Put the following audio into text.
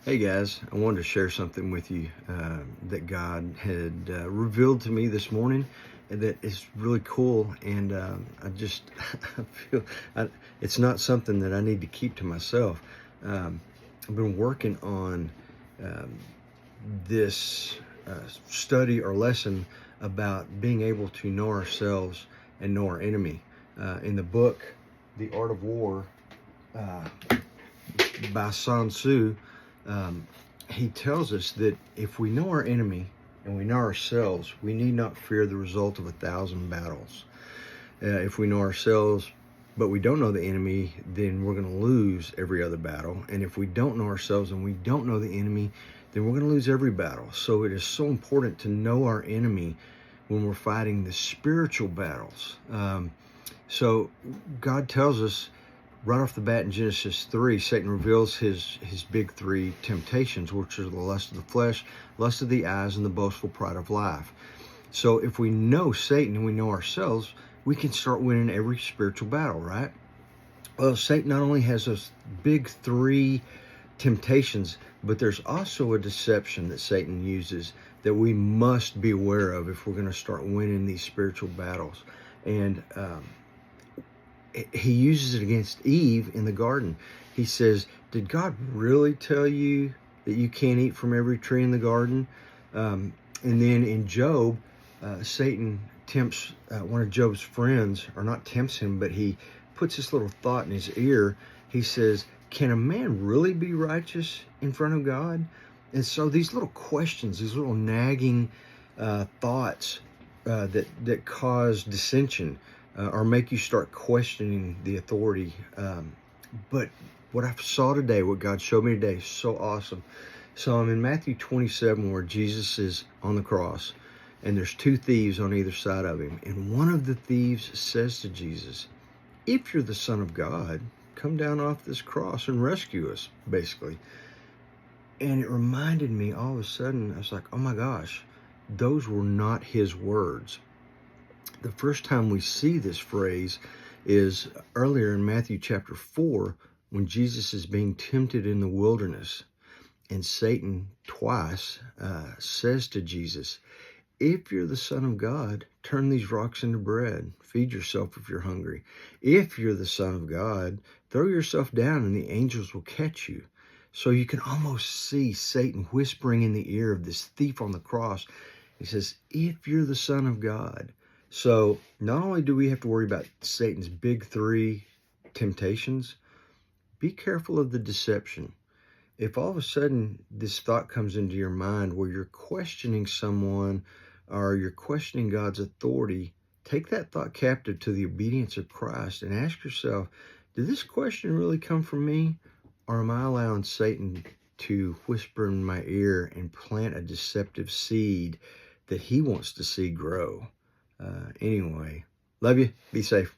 Hey guys, I wanted to share something with you that God had revealed to me this morning, and that is really cool. And I just I feel it's not something that I need to keep to myself. Um, I've been working on um, this study or lesson about being able to know ourselves and know our enemy. In the book, The Art of War, uh, by Sun Tzu, um, he tells us that if we know our enemy and we know ourselves, we need not fear the result of 1,000 battles. If we know ourselves, but we don't know the enemy, then we're going to lose every other battle. And if we don't know ourselves and we don't know the enemy, then we're going to lose every battle. So it is so important to know our enemy when we're fighting the spiritual battles. So God tells us right off the bat in Genesis 3, Satan reveals his big three temptations, which are the lust of the flesh, lust of the eyes, and the boastful pride of life. So if we know Satan and we know ourselves, we can start winning every spiritual battle, right? Well, Satan not only has those big three temptations, but there's also a deception that Satan uses that we must be aware of if we're going to start winning these spiritual battles. And he uses it against Eve in the garden. He says, did God really tell you that you can't eat from every tree in the garden? And then in Job, Satan tempts one of Job's friends, or not tempts him, but he puts this little thought in his ear. He says, can a man really be righteous in front of God? And so these little questions, these little nagging thoughts that cause dissension, or make you start questioning the authority. But what I saw today, what God showed me today, is so awesome. So I'm in Matthew 27, where Jesus is on the cross, and there's two thieves on either side of him. And one of the thieves says to Jesus, if you're the Son of God, come down off this cross and rescue us, basically. And it reminded me all of a sudden, I was like, oh my gosh, those were not his words. The first time we see this phrase is earlier in Matthew chapter 4, when Jesus is being tempted in the wilderness, and Satan twice says to Jesus, if you're the Son of God, turn these rocks into bread. Feed yourself if you're hungry. If you're the Son of God, throw yourself down and the angels will catch you. So you can almost see Satan whispering in the ear of this thief on the cross. He says, if you're the Son of God. So not only do we have to worry about Satan's big three temptations, be careful of the deception. If all of a sudden this thought comes into your mind where you're questioning someone or you're questioning God's authority, take that thought captive to the obedience of Christ and ask yourself, did this question really come from me? Or am I allowing Satan to whisper in my ear and plant a deceptive seed that he wants to see grow? Anyway, love you. Be safe.